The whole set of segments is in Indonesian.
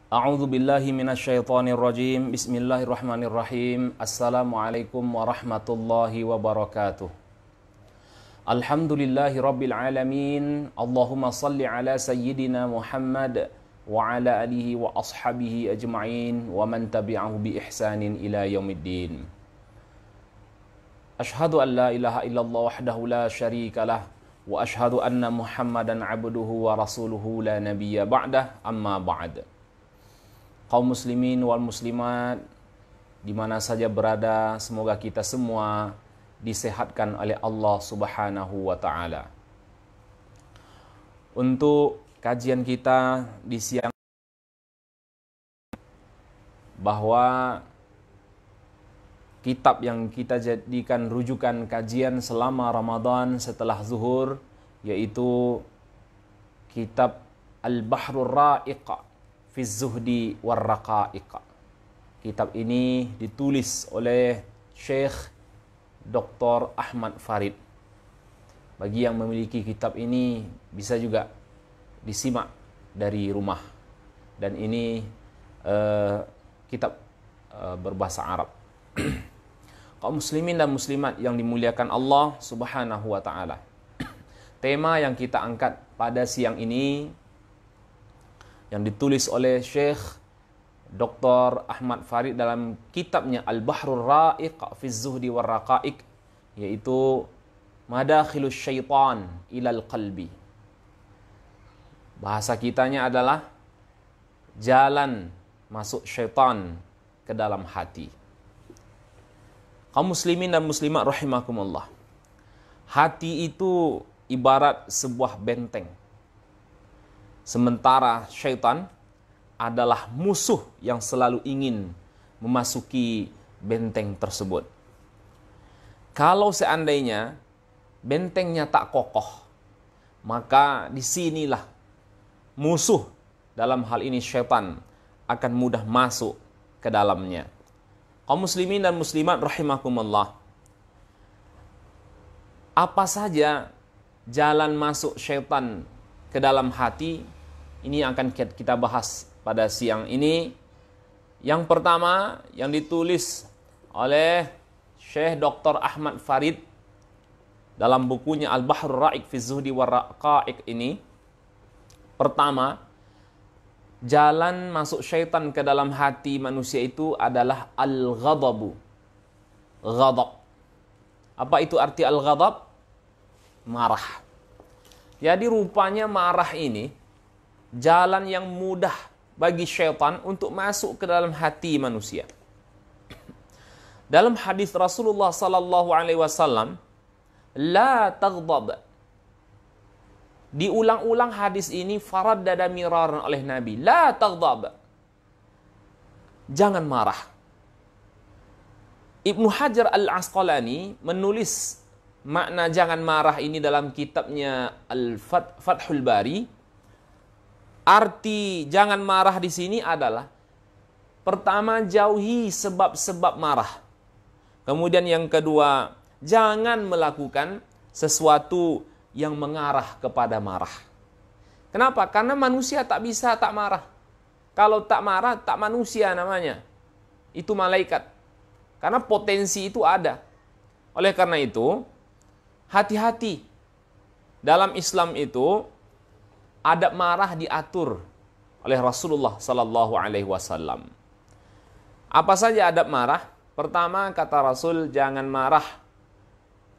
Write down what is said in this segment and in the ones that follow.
A'udzu billahi minasyaitonir rajim. Bismillahirrahmanirrahim. Assalamualaikum warahmatullahi wabarakatuh. Alhamdulillahi rabbil alamin. Allahumma salli ala sayyidina Muhammad wa ala alihi wa ashabihi ajma'in wa man tabi'ahu bi ihsanin ila yaumiddin. Ashhadu an la ilaha illallah wahdahu la syarika lah wa ashhadu anna Muhammadan abduhu wa rasuluhu la nabiyya ba'dah, amma ba'd. Kaum muslimin wal muslimat di mana saja berada, semoga kita semua disehatkan oleh Allah Subhanahu wa taala. Untuk kajian kita di siang bahwa kitab yang kita jadikan rujukan kajian selama Ramadan setelah zuhur yaitu kitab Al-Bahrur Ra'iq fi Zuhdi war Raqa'iq. Kitab ini ditulis oleh Syekh Dr. Ahmad Farid. Bagi yang memiliki kitab ini bisa juga disimak dari rumah. Dan ini kitab berbahasa Arab. Kaum muslimin dan muslimat yang dimuliakan Allah Subhanahu wa taala. Tema yang kita angkat pada siang ini yang ditulis oleh Syekh Dr. Ahmad Farid dalam kitabnya Al-Bahrur Ra'iq fi Zuhdi war Raqa'iq, yaitu Madakhilus Syaitan ilal Qalbi. Bahasa kitanya adalah jalan masuk syaitan ke dalam hati. Kaum muslimin dan muslimat rahimakumullah. Hati itu ibarat sebuah benteng. Sementara syaitan adalah musuh yang selalu ingin memasuki benteng tersebut. Kalau seandainya bentengnya tak kokoh, maka disinilah musuh, dalam hal ini syaitan, akan mudah masuk ke dalamnya. Kaum muslimin dan muslimat rahimakumullah. Apa saja jalan masuk syaitan ke dalam hati? Ini yang akan kita bahas pada siang ini. Yang pertama yang ditulis oleh Syekh Dr. Ahmad Farid dalam bukunya Al-Bahrur Ra'iq fi Zuhdi war Raqa'iq ini. Pertama, jalan masuk syaitan ke dalam hati manusia itu adalah al-ghadabu. Ghadab. Apa itu arti al-ghadab? Marah. Jadi rupanya marah ini jalan yang mudah bagi syaitan untuk masuk ke dalam hati manusia. Dalam hadis Rasulullah sallallahu alaihi wasallam, la taghdab. Diulang-ulang hadis ini faraddada miraran oleh Nabi, la taghdab. Jangan marah. Ibnu Hajar Al-Asqalani menulis makna jangan marah ini dalam kitabnya Al-Fathul Bari. Arti jangan marah di sini adalah pertama, jauhi sebab-sebab marah. Kemudian yang kedua, jangan melakukan sesuatu yang mengarah kepada marah. Kenapa? Karena manusia tak bisa tak marah. Kalau tak marah, tak manusia namanya. Itu malaikat. Karena potensi itu ada. Oleh karena itu, hati-hati. Dalam Islam itu adab marah diatur oleh Rasulullah sallallahu alaihi wasallam. Apa saja adab marah? Pertama, kata Rasul, jangan marah.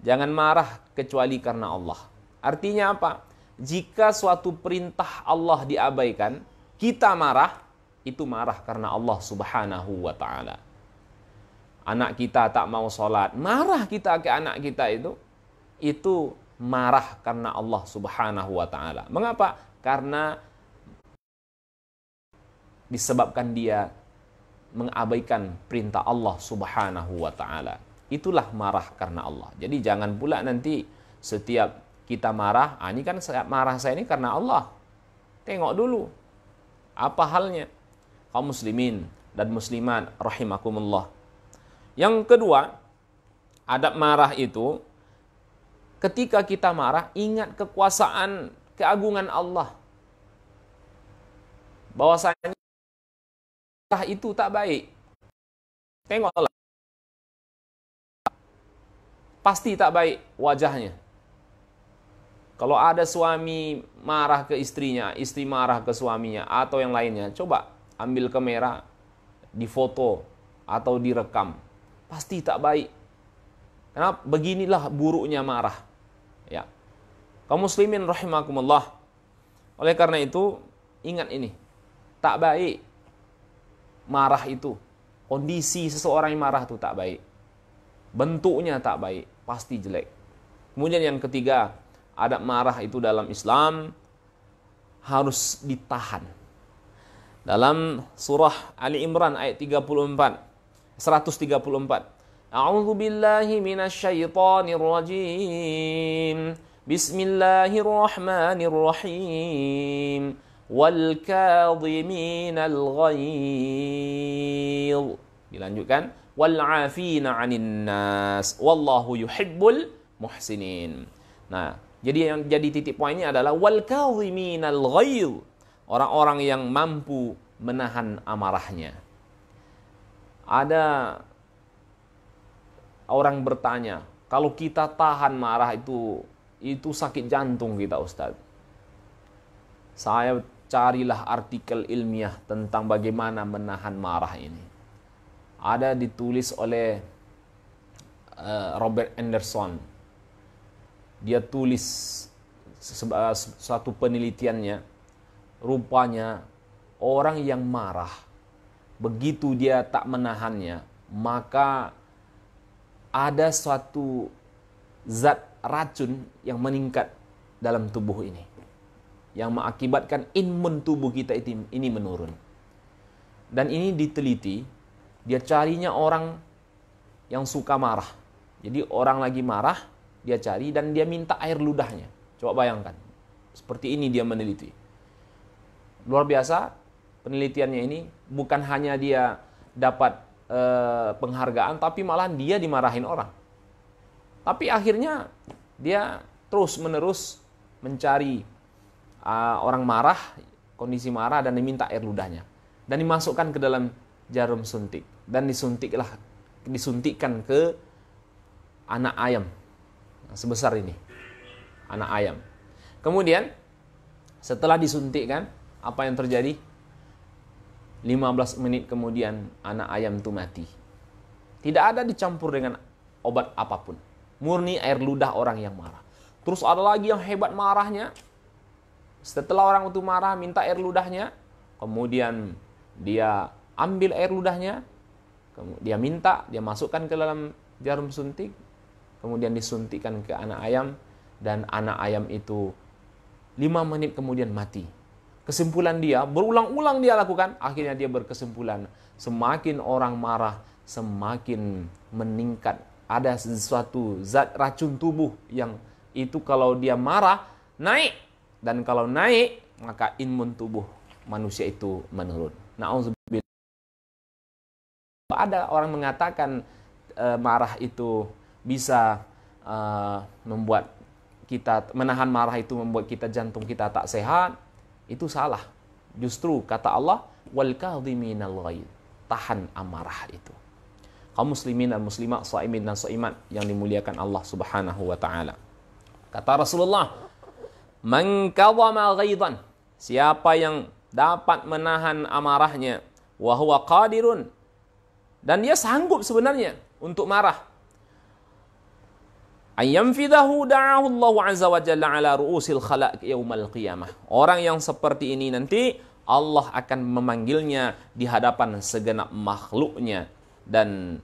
Jangan marah kecuali karena Allah. Artinya apa? Jika suatu perintah Allah diabaikan, kita marah, itu marah karena Allah Subhanahu wa taala. Anak kita tak mau sholat, marah kita ke anak kita itu marah karena Allah Subhanahu wa taala. Mengapa? Karena disebabkan dia mengabaikan perintah Allah Subhanahu wa taala. Itulah marah karena Allah. Jadi jangan pula nanti setiap kita marah, ini kan marah saya ini karena Allah. Tengok dulu apa halnya. Kaum muslimin dan muslimat rahimakumullah. Yang kedua, adab marah itu ketika kita marah, ingat kekuasaan, keagungan Allah. Bahwasanya itu tak baik. Tengoklah. Pasti tak baik wajahnya. Kalau ada suami marah ke istrinya, istri marah ke suaminya, atau yang lainnya, coba ambil kamera, difoto, atau direkam. Pasti tak baik. Karena beginilah buruknya marah. Ya. Kaum muslimin rahimakumullah. Oleh karena itu, ingat ini. Tak baik marah itu. Kondisi seseorang yang marah itu tak baik. Bentuknya tak baik. Pasti jelek. Kemudian yang ketiga, adab marah itu dalam Islam harus ditahan. Dalam surah Ali Imran ayat 134. A'udzu billahi minasyaitonir rajim. Bismillahirrahmanirrahim. Wal kadhiminal ghaidh. Dilanjutkan, wal 'afina 'anil nas. Wallahu yuhibbul muhsinin. Nah, jadi yang jadi titik poinnya adalah wal kadhiminal ghaidh. Orang-orang yang mampu menahan amarahnya. Ada orang bertanya, kalau kita tahan marah itu sakit jantung kita, Ustaz. Saya carilah artikel ilmiah tentang bagaimana menahan marah ini. Ada ditulis oleh Robert Anderson. Dia tulis suatu penelitiannya. Rupanya orang yang marah, begitu dia tak menahannya, maka ada suatu zat racun yang meningkat dalam tubuh ini, yang mengakibatkan imun tubuh kita ini menurun. Dan ini diteliti, dia carinya orang yang suka marah. Jadi orang lagi marah, dia cari dan dia minta air ludahnya. Coba bayangkan, seperti ini dia meneliti. Luar biasa penelitiannya ini. Bukan hanya dia dapat penghargaan, tapi malah dia dimarahin orang. Tapi akhirnya dia terus-menerus mencari orang marah, kondisi marah, dan diminta air ludahnya. Dan dimasukkan ke dalam jarum suntik. Dan disuntikkan ke anak ayam. Sebesar ini. Anak ayam. Kemudian, setelah disuntikkan, apa yang terjadi? 15 menit kemudian anak ayam itu mati. Tidak ada dicampur dengan obat apapun. Murni air ludah orang yang marah. Terus ada lagi yang hebat marahnya. Setelah orang itu marah, minta air ludahnya. Kemudian dia ambil air ludahnya. Dia minta, dia masukkan ke dalam jarum suntik. Kemudian disuntikkan ke anak ayam. Dan anak ayam itu 5 menit kemudian mati. Kesimpulan dia, berulang-ulang dia lakukan, akhirnya dia berkesimpulan, semakin orang marah, semakin meningkat. Ada sesuatu zat racun tubuh yang itu kalau dia marah, naik. Dan kalau naik, maka imun tubuh manusia itu menurun. Na'udzubillah. Ada orang mengatakan marah itu bisa membuat kita, menahan marah itu membuat kita, jantung kita tak sehat. Itu salah. Justru kata Allah, wal kadhiminal ghaidh. Tahan amarah itu. Kaum muslimin dan muslimat, shaimin dan shaimat yang dimuliakan Allah Subhanahu wa taala. Kata Rasulullah, man kadhama ghaidhan, siapa yang dapat menahan amarahnya, wa huwa qadirun, dan dia sanggup sebenarnya untuk marah, ayyamfidahu da'ahu Allah azza wa jalla ala ru'usil khalaq yaumal qiyamah. Orang yang seperti ini nanti Allah akan memanggilnya di hadapan segenap makhluknya, dan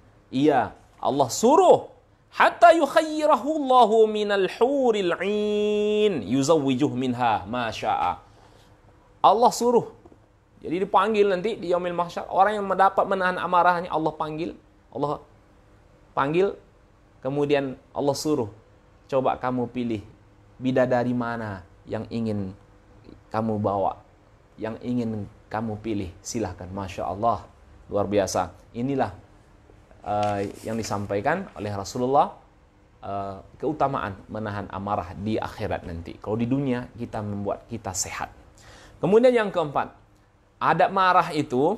Allah suruh hatta yukhayyirahu Allah minal huril 'ain yuzawwijuh minha ma syaa. Allah suruh. Jadi dipanggil nanti di yaumil mahsyar, orang yang mendapat menahan amarahnya Allah panggil, kemudian Allah suruh, coba kamu pilih bidadari mana yang ingin kamu bawa, yang ingin kamu pilih, silahkan. Masya Allah, luar biasa. Inilah yang disampaikan oleh Rasulullah, keutamaan menahan amarah di akhirat nanti. Kalau di dunia kita membuat kita sehat. Kemudian yang keempat, adab marah itu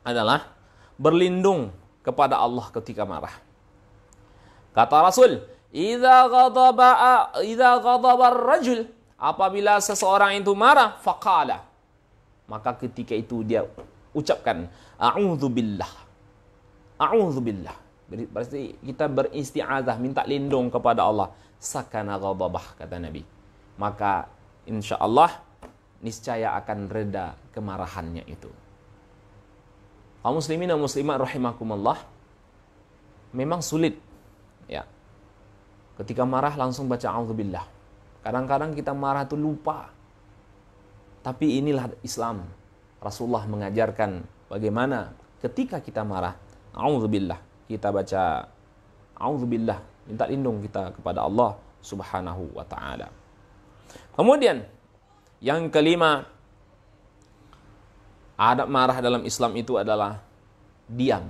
adalah berlindung kepada Allah ketika marah. Kata Rasul, idza ghadaba ar-rajul, apabila seseorang itu marah, faqala, maka ketika itu dia ucapkan a'udzubillah. A'udzubillah. Berarti kita beristi'adzah, minta lindung kepada Allah. Sakana ghadabah, kata Nabi. Maka insya Allah niscaya akan reda kemarahannya itu. Kaum muslimin dan muslimat rahimakumullah, memang sulit ya. Ketika marah langsung baca a'udzubillah. Kadang-kadang kita marah itu lupa. Tapi inilah Islam. Rasulullah mengajarkan bagaimana ketika kita marah, a'udzubillah, kita baca a'udzubillah, minta lindung kita kepada Allah Subhanahu wa taala. Kemudian yang kelima, adab marah dalam Islam itu adalah diam.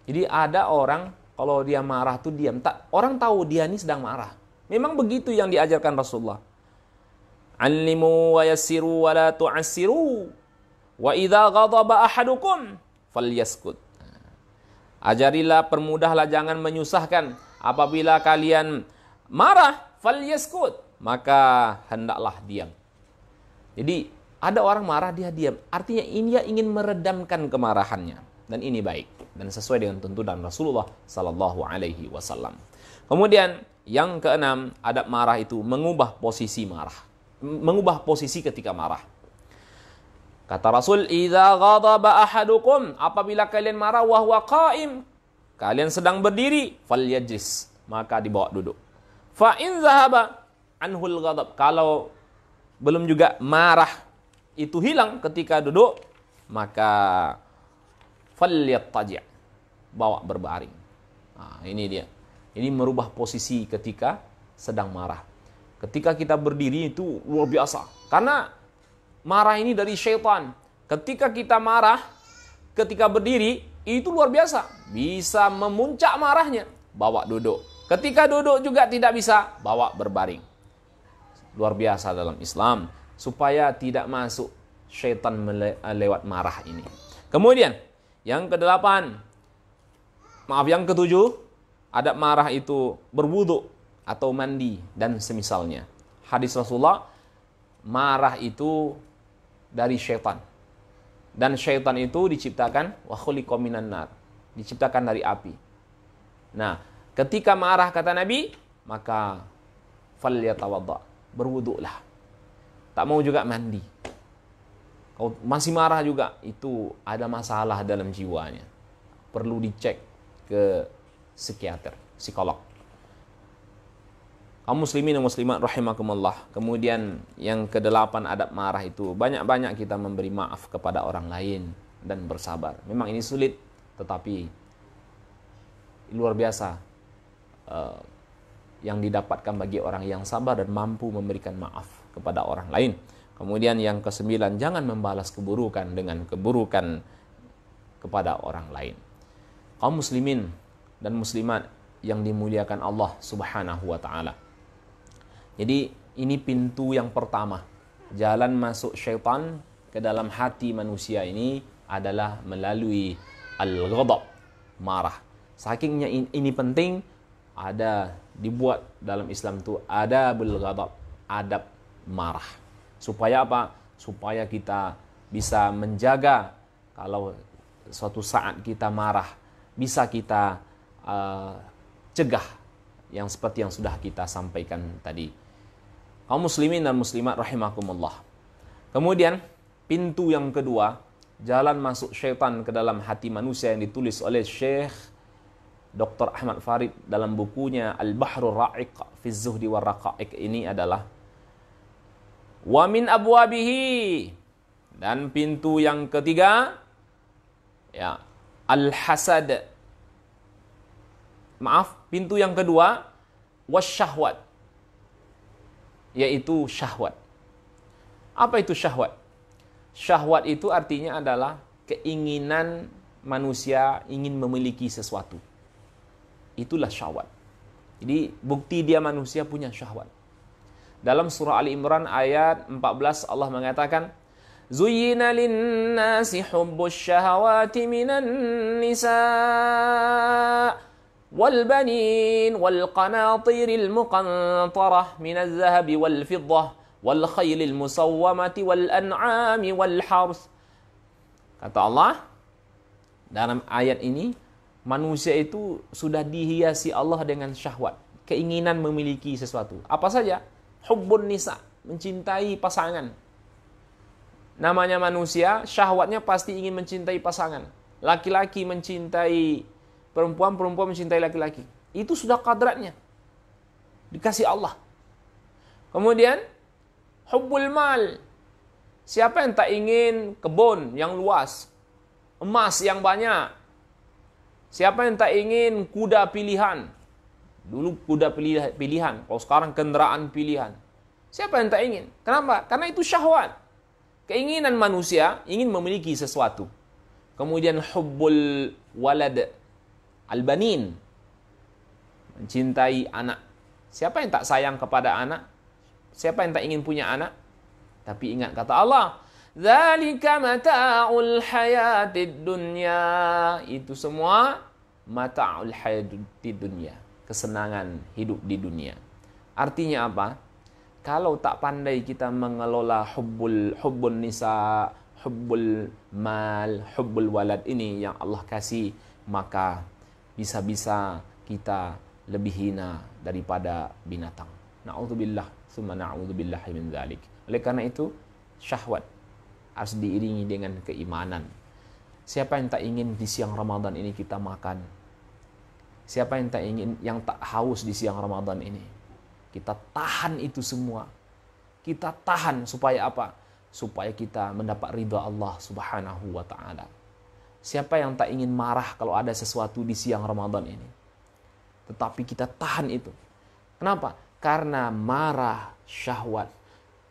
Jadi ada orang kalau dia marah tuh diam. Orang tahu dia ini sedang marah. Memang begitu yang diajarkan Rasulullah. Allimu wa yassiru wa la tu'assiru. Wa idza ghadaba ahadukum falyaskut. Ajarilah, permudahlah, jangan menyusahkan. Apabila kalian marah, falyaskut, maka hendaklah diam. Jadi ada orang marah dia diam. Artinya ini dia ingin meredamkan kemarahannya, dan ini baik dan sesuai dengan tuntunan Rasulullah sallallahu alaihi wasallam. Kemudian yang keenam, adab marah itu mengubah posisi marah. Mengubah posisi ketika marah. Kata Rasul, idza ghadaba ahadukum, apabila kalian marah wa huwa qa'im, kalian sedang berdiri, falyajlis, maka dibawa duduk. Fa in zahaba anhul ghadab, kalau belum juga marah itu hilang ketika duduk, maka falyattaji', bawa berbaring. Nah, ini dia. Ini merubah posisi ketika sedang marah. Ketika kita berdiri itu luar biasa. Karena marah ini dari syaitan. Ketika kita marah, ketika berdiri, itu luar biasa. Bisa memuncak marahnya, bawa duduk. Ketika duduk juga tidak bisa, bawa berbaring. Luar biasa dalam Islam. Supaya tidak masuk syaitan lewat marah ini. Kemudian, yang kedelapan, yang ketujuh, adab marah itu berwudu atau mandi dan semisalnya. Hadis Rasulullah, marah itu dari syaitan. Dan syaitan itu diciptakan wa khuliqa minan nar, diciptakan dari api. Nah, ketika marah kata Nabi, maka falyatawadda, berwudulah. Tak mau juga mandi. Kalau masih marah juga, itu ada masalah dalam jiwanya. Perlu dicek ke psikiater, psikolog. Kaum muslimin dan muslimat rahimakumullah. Kemudian yang kedelapan, adab marah itu banyak-banyak kita memberi maaf kepada orang lain dan bersabar. Memang ini sulit, tetapi luar biasa yang didapatkan bagi orang yang sabar dan mampu memberikan maaf kepada orang lain. Kemudian yang kesembilan, jangan membalas keburukan dengan keburukan kepada orang lain. Kaum muslimin dan muslimat yang dimuliakan Allah Subhanahu wa taala. Jadi ini pintu yang pertama. Jalan masuk syaitan ke dalam hati manusia ini adalah melalui al-ghadab, marah. Sakingnya ini penting, ada dibuat dalam Islam itu adabul ghadab, adab marah. Supaya apa? Supaya kita bisa menjaga kalau suatu saat kita marah, bisa kita cegah yang seperti yang sudah kita sampaikan tadi. Kaum muslimin dan muslimat rahimakumullah. Kemudian pintu yang kedua, jalan masuk syaitan ke dalam hati manusia yang ditulis oleh Syekh Dr. Ahmad Farid dalam bukunya Al-Bahrul Ra'iq fi Zuhdi war Raqa'iq ini adalah wa min abwabihi, dan pintu yang ketiga ya al-hasad. Pintu yang kedua wasyahwat, yaitu syahwat. Apa itu syahwat? Syahwat itu artinya adalah keinginan manusia ingin memiliki sesuatu. Itulah syahwat. Jadi bukti dia manusia punya syahwat. Dalam surah Ali Imran ayat 14 Allah mengatakan, Zuyyina lin-nasi hubbus syahawati minan nisa' wal banin wal qanatiril muqantarah minaz zahabi wal fiddah wal khaylil musawwamati wal an'ami wal hars. Kata Allah dalam ayat ini, manusia itu sudah dihiasi Allah dengan syahwat, keinginan memiliki sesuatu. Apa saja? Hubbun nisa, mencintai pasangan. Namanya manusia, syahwatnya pasti ingin mencintai pasangan. Laki-laki mencintai perempuan, perempuan mencintai laki-laki. Itu sudah kadratnya. Dikasih Allah. Kemudian, hubbul mal. Siapa yang tak ingin kebun yang luas, emas yang banyak? Siapa yang tak ingin kuda pilihan? Dulu kuda pilihan, kalau sekarang kendaraan pilihan. Siapa yang tak ingin? Kenapa? Karena itu syahwat. Keinginan manusia ingin memiliki sesuatu. Kemudian hubbul walad al-banin, mencintai anak. Siapa yang tak sayang kepada anak? Siapa yang tak ingin punya anak? Tapi ingat kata Allah, dzalika mata'ul hayatid dunya. Itu semua mata'ul hayatid dunya, kesenangan hidup di dunia. Artinya apa? Kalau tak pandai kita mengelola hubbun nisa, hubbul mal, hubbul walad ini yang Allah kasih, maka bisa-bisa kita lebih hina daripada binatang. Na'udzubillah, summa na'udzubillah min dzalik. Oleh karena itu, syahwat harus diiringi dengan keimanan. Siapa yang tak ingin di siang Ramadan ini kita makan? Siapa yang tak ingin, yang tak haus di siang Ramadan ini? Kita tahan itu semua. Kita tahan supaya apa? Supaya kita mendapat ridha Allah Subhanahu wa ta'ala. Siapa yang tak ingin marah kalau ada sesuatu di siang Ramadan ini? Tetapi kita tahan itu. Kenapa? Karena marah, syahwat,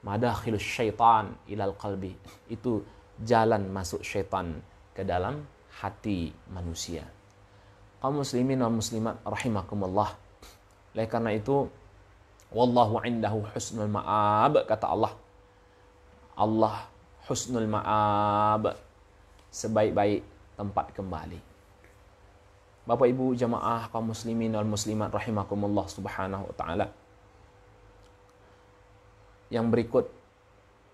madakhilus syaitan ilal qalbi. Itu jalan masuk syaitan ke dalam hati manusia. Kaum muslimin dan muslimat rahimakumullah. Oleh karena itu, wallahu indahu husnul ma'ab, kata Allah. Allah husnul ma'ab, sebaik-baik tempat kembali. Bapak Ibu jamaah kaum muslimin wal muslimat rahimakumullah subhanahu wa ta'ala. Yang berikut,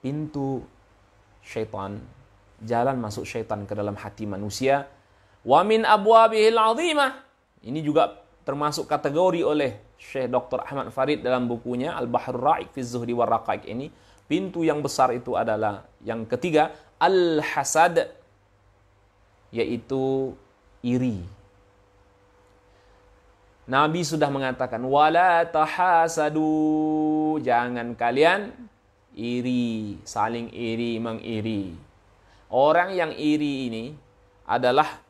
pintu syaitan, jalan masuk syaitan ke dalam hati manusia. Wa min abwabihil azimah. Ini juga termasuk kategori oleh Syekh Dr. Ahmad Farid dalam bukunya Al-Bahrul Ra'iq fi Zuhdi war Raqaiq ini. Pintu yang besar itu adalah yang ketiga, al-hasad, yaitu iri. Nabi sudah mengatakan, wala tahasadu, jangan kalian iri, saling iri, mengiri. Orang yang iri ini adalah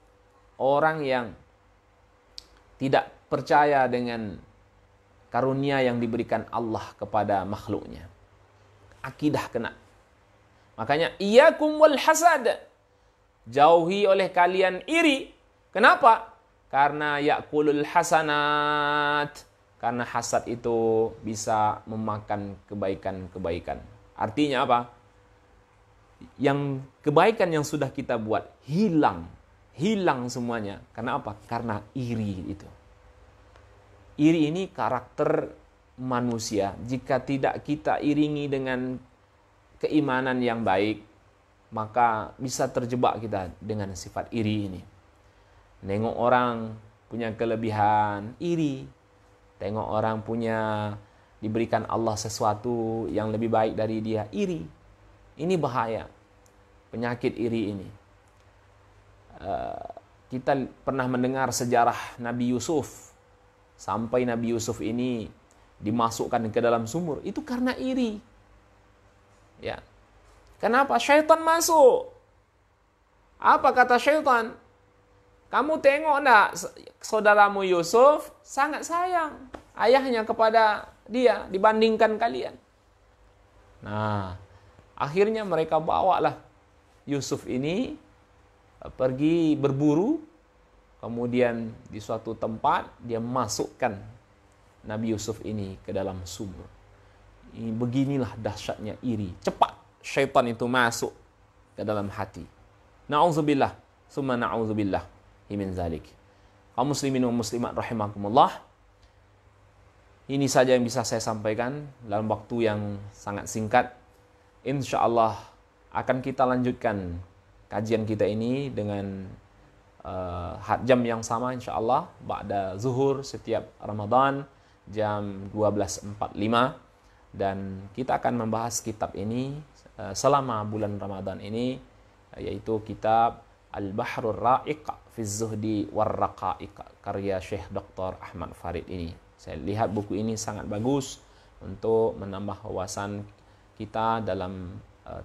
orang yang tidak percaya dengan karunia yang diberikan Allah kepada makhluknya. Akidah kena. Makanya, iyakum wal hasad. Jauhi oleh kalian iri. Kenapa? Karena yakulul hasanat. Karena hasad itu bisa memakan kebaikan-kebaikan. Artinya apa? Yang kebaikan yang sudah kita buat hilang. Hilang semuanya. Karena apa? Karena iri itu. Iri ini karakter manusia. Jika tidak kita iringi dengan keimanan yang baik, maka bisa terjebak kita dengan sifat iri ini. Nengok orang punya kelebihan, iri. Tengok orang punya, diberikan Allah sesuatu yang lebih baik dari dia, iri. Ini bahaya. Penyakit iri ini. Kita pernah mendengar sejarah Nabi Yusuf. Sampai Nabi Yusuf ini dimasukkan ke dalam sumur. Itu karena iri. Ya. Kenapa? Syaitan masuk. Apa kata syaitan? Kamu tengok enggak, saudaramu Yusuf sangat sayang ayahnya kepada dia dibandingkan kalian. Nah, akhirnya mereka bawalah Yusuf ini pergi berburu. Kemudian di suatu tempat dia masukkan Nabi Yusuf ini ke dalam sumur. Beginilah dahsyatnya iri. Cepat syaitan itu masuk ke dalam hati. Na'udzubillah, summa na'udzubillah min zalik. Kaum muslimin wa muslimat rahimakumullah. Ini saja yang bisa saya sampaikan dalam waktu yang sangat singkat. Insyaallah akan kita lanjutkan kajian kita ini dengan jam yang sama insyaallah ba'da zuhur setiap Ramadan jam 12.45, dan kita akan membahas kitab ini selama bulan Ramadan ini, yaitu kitab Al-Bahrul Ra'iq fi Zuhdi war Raqa'iq karya Syekh Dr. Ahmad Farid ini. Saya lihat buku ini sangat bagus untuk menambah wawasan kita dalam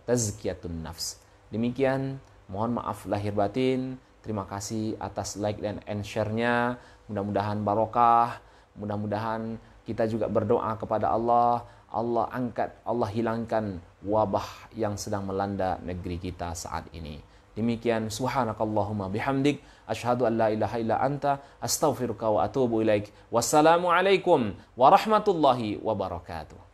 tazkiyatun nafs. Demikian, mohon maaf lahir batin. Terima kasih atas like dan share-nya. Mudah-mudahan barokah. Mudah-mudahan kita juga berdoa kepada Allah. Allah angkat, Allah hilangkan wabah yang sedang melanda negeri kita saat ini. Demikian, subhanakallahumma bihamdik, asyhadu an la ilaha illa anta, astaghfiruka wa atubu ilaik. Wassalamualaikum warahmatullahi wabarakatuh.